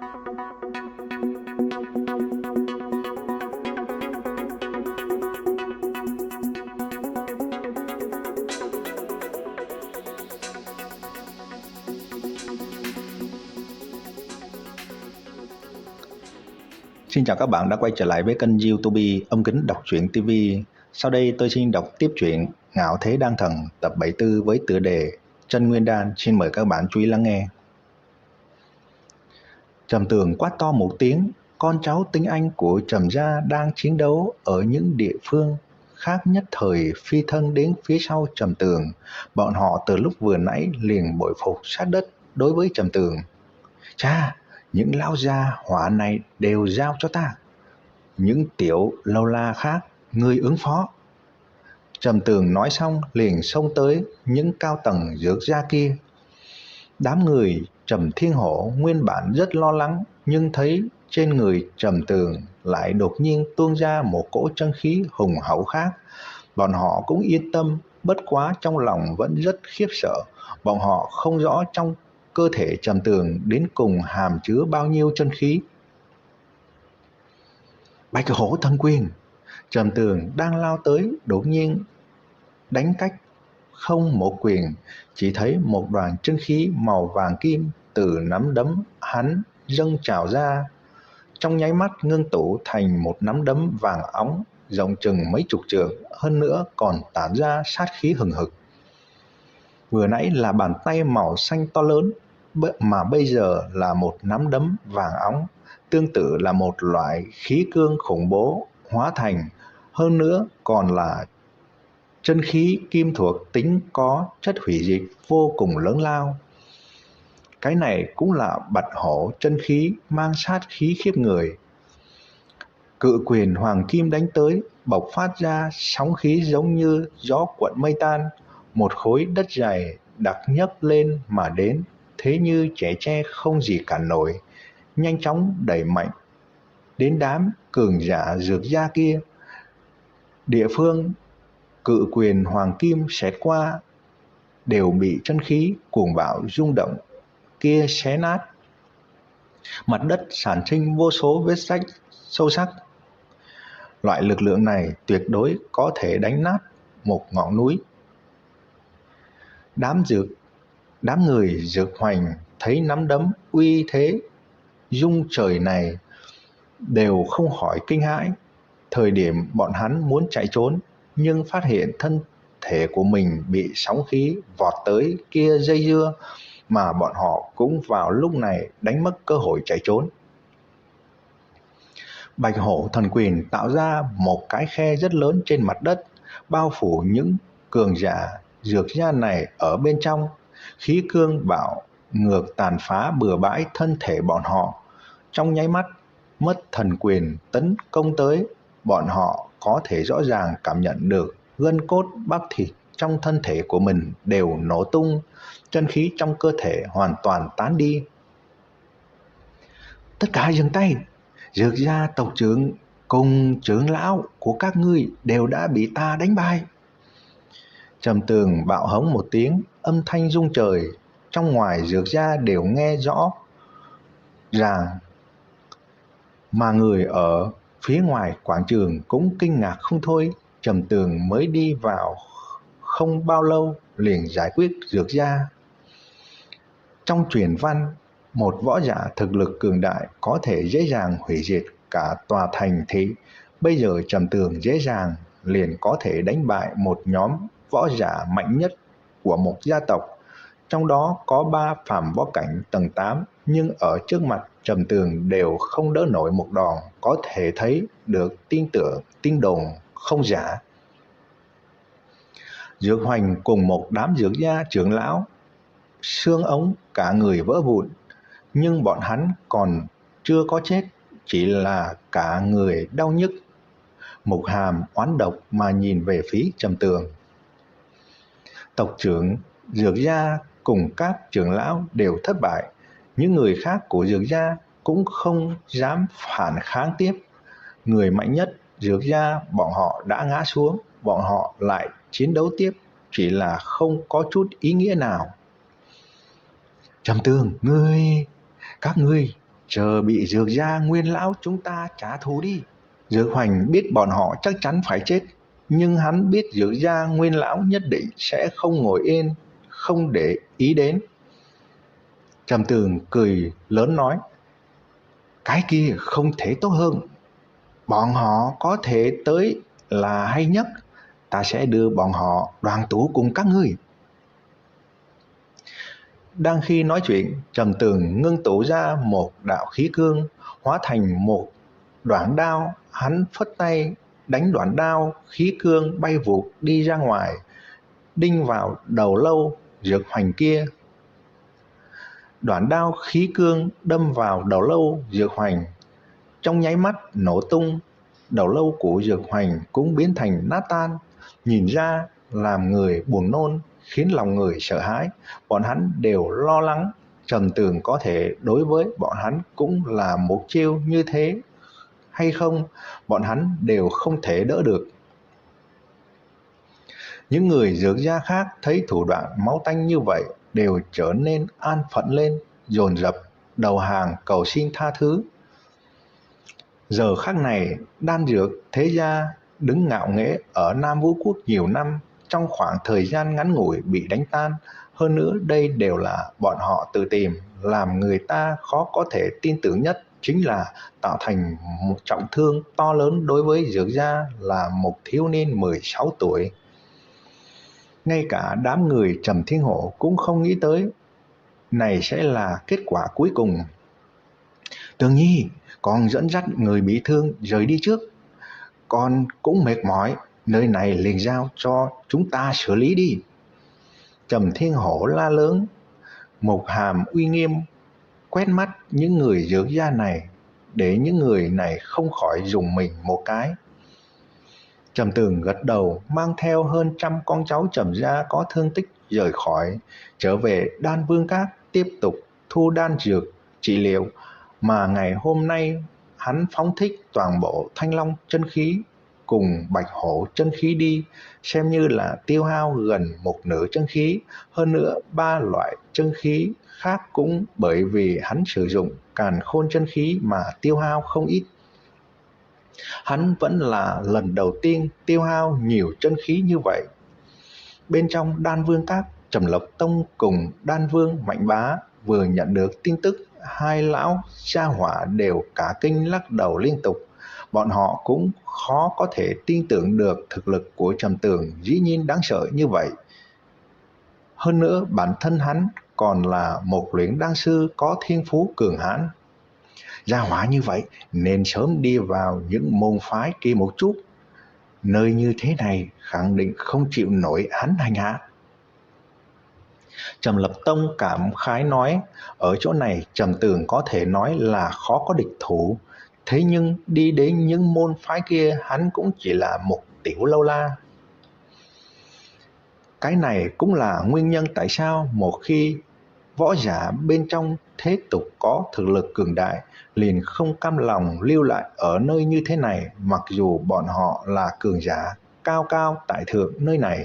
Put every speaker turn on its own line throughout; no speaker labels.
Xin chào các bạn đã quay trở lại với kênh YouTube Âm Kính Đọc Truyện TV. Sau đây tôi xin đọc tiếp truyện Ngạo Thế Đan Thần tập 74 với tựa đề Chân Nguyên Đan. Xin mời các bạn chú ý lắng nghe. Trầm Tường quát to một tiếng. Con cháu tinh anh của Trầm gia đang chiến đấu ở những địa phương khác nhất thời phi thân đến phía sau Trầm Tường. Bọn họ từ lúc vừa nãy liền bội phục sát đất đối với Trầm Tường. Cha, những lão gia hỏa này đều giao cho ta. Những tiểu lâu la khác, ngươi ứng phó. Trầm Tường nói xong liền xông tới những cao tầng dược gia kia. Đám người Trầm Thiên Hổ nguyên bản rất lo lắng, nhưng thấy trên người Trầm Tường lại đột nhiên tuôn ra một cỗ chân khí hùng hậu khác. Bọn họ cũng yên tâm, bất quá trong lòng vẫn rất khiếp sợ. Bọn họ không rõ trong cơ thể Trầm Tường đến cùng hàm chứa bao nhiêu chân khí. Bạch Hổ Thần Quyền. Trầm Tường đang lao tới, đột nhiên đánh cách không một quyền, chỉ thấy một đoàn chân khí màu vàng kim từ nắm đấm hắn dâng trào ra, trong nháy mắt ngưng tụ thành một nắm đấm vàng óng rộng chừng mấy chục trượng, hơn nữa còn tản ra sát khí hừng hực. Vừa nãy là bàn tay màu xanh to lớn, mà bây giờ là một nắm đấm vàng óng, tương tự là một loại khí cương khủng bố hóa thành, hơn nữa còn là chân khí kim thuộc tính có chất hủy diệt vô cùng lớn lao. Cái này cũng là Bạch Hổ chân khí mang sát khí khiếp người. Cự quyền hoàng kim đánh tới, bộc phát ra sóng khí giống như gió cuộn mây tan, một khối đất dày đặc nhấc lên mà đến, thế như trẻ tre không gì cản nổi, nhanh chóng đẩy mạnh đến đám cường giả dược gia kia. Địa phương cự quyền hoàng kim xẹt qua đều bị chân khí cuồng bạo rung động kia xé nát. Mặt đất sản sinh vô số vết rách sâu sắc. Loại lực lượng này tuyệt đối có thể đánh nát một ngọn núi. Đám người dược hoành thấy nắm đấm uy thế rung trời này đều không khỏi kinh hãi. Thời điểm bọn hắn muốn chạy trốn, nhưng phát hiện thân thể của mình bị sóng khí vọt tới kia dây dưa, mà bọn họ cũng vào lúc này đánh mất cơ hội chạy trốn. Bạch Hổ Thần Quyền tạo ra một cái khe rất lớn trên mặt đất, bao phủ những cường giả dược gia này ở bên trong. Khí cương bạo ngược tàn phá bừa bãi thân thể bọn họ. Trong nháy mắt mất thần quyền tấn công tới, bọn họ có thể rõ ràng cảm nhận được gân cốt bắp thịt trong thân thể của mình đều nổ tung, chân khí trong cơ thể hoàn toàn tán đi. Tất cả dừng tay, dược gia tộc trưởng cùng trưởng lão của các ngươi đều đã bị ta đánh bại. Trầm Tường bạo hống một tiếng, âm thanh rung trời, trong ngoài dược gia đều nghe rõ ràng, mà người ở phía ngoài quảng trường cũng kinh ngạc không thôi. Trầm Tường mới đi vào không bao lâu liền giải quyết dược gia. Trong truyền văn, một võ giả thực lực cường đại có thể dễ dàng hủy diệt cả tòa thành thị. Bây giờ Trầm Tường dễ dàng liền có thể đánh bại một nhóm võ giả mạnh nhất của một gia tộc, trong đó có 3 phàm võ cảnh tầng 8, nhưng ở trước mặt Trầm Tường đều không đỡ nổi một đòn, có thể thấy được tin đồn không giả. Dược Hoành cùng một đám dược gia trưởng lão xương ống cả người vỡ vụn, nhưng bọn hắn còn chưa có chết, chỉ là cả người đau nhức. Mục Hàm oán độc mà nhìn về phía Trầm Tường. Tộc trưởng dược gia cùng các trưởng lão đều thất bại, những người khác của dược gia cũng không dám phản kháng tiếp. Người mạnh nhất dược gia bọn họ đã ngã xuống, bọn họ lại chiến đấu tiếp, chỉ là không có chút ý nghĩa nào. Trầm Tường, các ngươi chờ bị Dược gia Nguyên lão chúng ta trả thù đi. Dược Hoành biết bọn họ chắc chắn phải chết, nhưng hắn biết Dược gia Nguyên lão nhất định sẽ không ngồi yên, không để ý đến. Trầm Tường cười lớn nói, cái kia không thể tốt hơn. Bọn họ có thể tới là hay nhất, ta sẽ đưa bọn họ đoàn tụ cùng các ngươi. Đang khi nói chuyện, Trầm Tường ngưng tụ ra một đạo khí cương, hóa thành một đoạn đao. Hắn phất tay đánh đoạn đao, khí cương bay vụt đi ra ngoài, đinh vào đầu lâu Dược Hoành kia. Đoạn đao khí cương đâm vào đầu lâu Dược Hoành, trong nháy mắt nổ tung. Đầu lâu của Dược Hoành cũng biến thành nát tan, nhìn ra làm người buồn nôn, khiến lòng người sợ hãi. Bọn hắn đều lo lắng Trầm Tường có thể đối với bọn hắn cũng là một chiêu như thế hay không, bọn hắn đều không thể đỡ được. Những người Dược gia khác thấy thủ đoạn máu tanh như vậy đều trở nên an phận lên, dồn dập đầu hàng cầu xin tha thứ. Giờ khắc này, Đan Dược thế gia đứng ngạo nghễ ở Nam Vũ Quốc nhiều năm, trong khoảng thời gian ngắn ngủi bị đánh tan. Hơn nữa đây đều là bọn họ tự tìm, làm người ta khó có thể tin tưởng nhất chính là tạo thành một trọng thương to lớn đối với Dược gia là một thiếu niên 16 tuổi. Ngay cả đám người Trầm Thiên Hổ cũng không nghĩ tới này sẽ là kết quả cuối cùng. Tường Nhi, con dẫn dắt người bị thương rời đi trước. Con cũng mệt mỏi, nơi này liền giao cho chúng ta xử lý đi. Trầm Thiên Hổ la lớn, một hàm uy nghiêm quét mắt những người Dược gia này, để những người này không khỏi rùng mình một cái. Trầm Tường gật đầu, mang theo hơn 100 con cháu Trầm gia có thương tích rời khỏi, trở về Đan Vương Các tiếp tục thu đan dược trị liệu. Mà ngày hôm nay hắn phóng thích toàn bộ Thanh Long chân khí cùng Bạch Hổ chân khí đi, xem như là tiêu hao gần một nửa chân khí. Hơn nữa 3 loại chân khí khác cũng bởi vì hắn sử dụng Càn Khôn chân khí mà tiêu hao không ít. Hắn vẫn là lần đầu tiên tiêu hao nhiều chân khí như vậy. Bên trong Đan Vương Các, Trầm Lộc Tông cùng Đan Vương Mạnh Bá vừa nhận được tin tức, hai lão gia hỏa đều cả kinh lắc đầu liên tục. Bọn họ cũng khó có thể tin tưởng được thực lực của Trầm Tường dĩ nhiên đáng sợ như vậy. Hơn nữa bản thân hắn còn là một luyện đan sư có thiên phú cường hãn. Gia hỏa như vậy nên sớm đi vào những môn phái kia một chút. Nơi như thế này khẳng định không chịu nổi hắn hành hạ. Trầm Lập Tông cảm khái nói, ở chỗ này Trầm Tường có thể nói là khó có địch thủ. Thế nhưng đi đến những môn phái kia hắn cũng chỉ là một tiểu lâu la. Cái này cũng là nguyên nhân tại sao một khi võ giả bên trong thế tục có thực lực cường đại liền không cam lòng lưu lại ở nơi như thế này. Mặc dù bọn họ là cường giả cao cao tại thượng nơi này,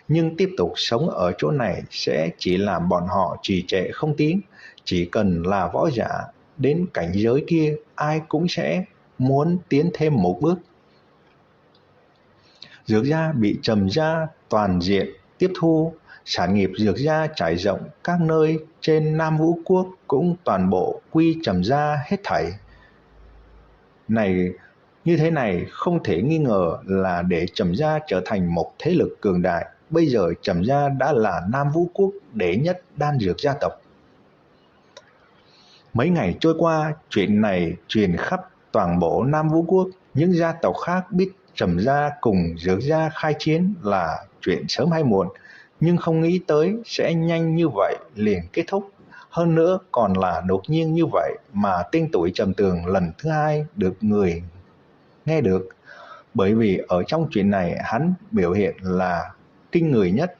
nhưng tiếp tục sống ở chỗ này sẽ chỉ làm bọn họ trì trệ không tiến. Chỉ cần là võ giả đến cảnh giới kia, ai cũng sẽ muốn tiến thêm một bước. Dược gia bị Trầm gia toàn diện tiếp thu, sản nghiệp Dược gia trải rộng các nơi trên Nam Vũ Quốc cũng toàn bộ quy Trầm gia hết thảy. Như thế này không thể nghi ngờ là để Trầm gia trở thành một thế lực cường đại. Bây giờ Trầm gia đã là Nam Vũ Quốc đệ nhất đan dược gia tộc. Mấy ngày trôi qua, chuyện này truyền khắp toàn bộ Nam Vũ Quốc. Những gia tộc khác biết Trầm gia cùng Dược gia khai chiến là chuyện sớm hay muộn, nhưng không nghĩ tới sẽ nhanh như vậy liền kết thúc. Hơn nữa còn là đột nhiên như vậy mà tên tuổi Trầm Tường lần thứ hai được người nghe được. Bởi vì ở trong chuyện này hắn biểu hiện là kinh người nhất.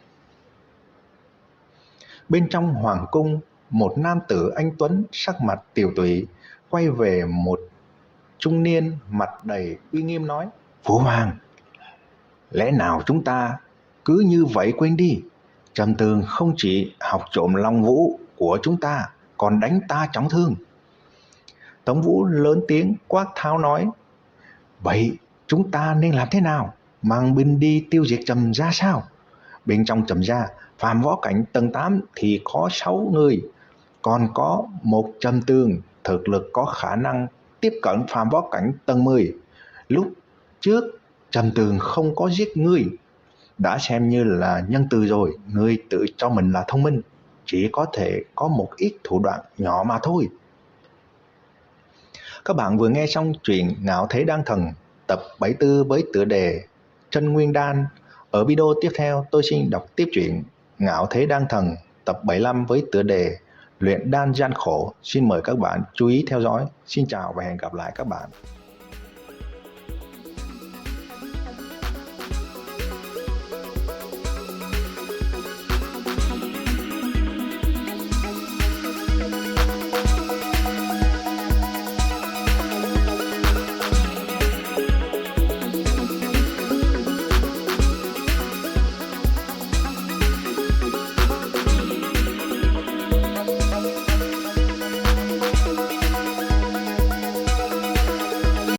Bên trong hoàng cung, một nam tử anh tuấn sắc mặt tiều tụy quay về một trung niên mặt đầy uy nghiêm nói: Phụ hoàng, lẽ nào chúng ta cứ như vậy quên đi? Trầm Tường không chỉ học trộm Long Vũ của chúng ta, còn đánh ta trọng thương. Tống Vũ lớn tiếng quát tháo nói: Vậy chúng ta nên làm thế nào? Mang binh đi tiêu diệt Trầm gia sao? Bên trong Trầm gia, Phạm Võ Cảnh tầng 8 thì có 6 người, còn có một Trầm Tường thực lực có khả năng tiếp cận Phạm Võ Cảnh tầng 10. Lúc trước Trầm Tường không có giết ngươi, đã xem như là nhân từ rồi, ngươi tự cho mình là thông minh, chỉ có thể có một ít thủ đoạn nhỏ mà thôi. Các bạn vừa nghe xong truyện Ngạo Thế Đan Thần tập 74 với tựa đề Chân Nguyên Đan. Ở video tiếp theo tôi xin đọc tiếp truyện Ngạo Thế Đan Thần tập 75 với tựa đề Luyện Đan Gian Khổ. Xin mời các bạn chú ý theo dõi. Xin chào và hẹn gặp lại các bạn.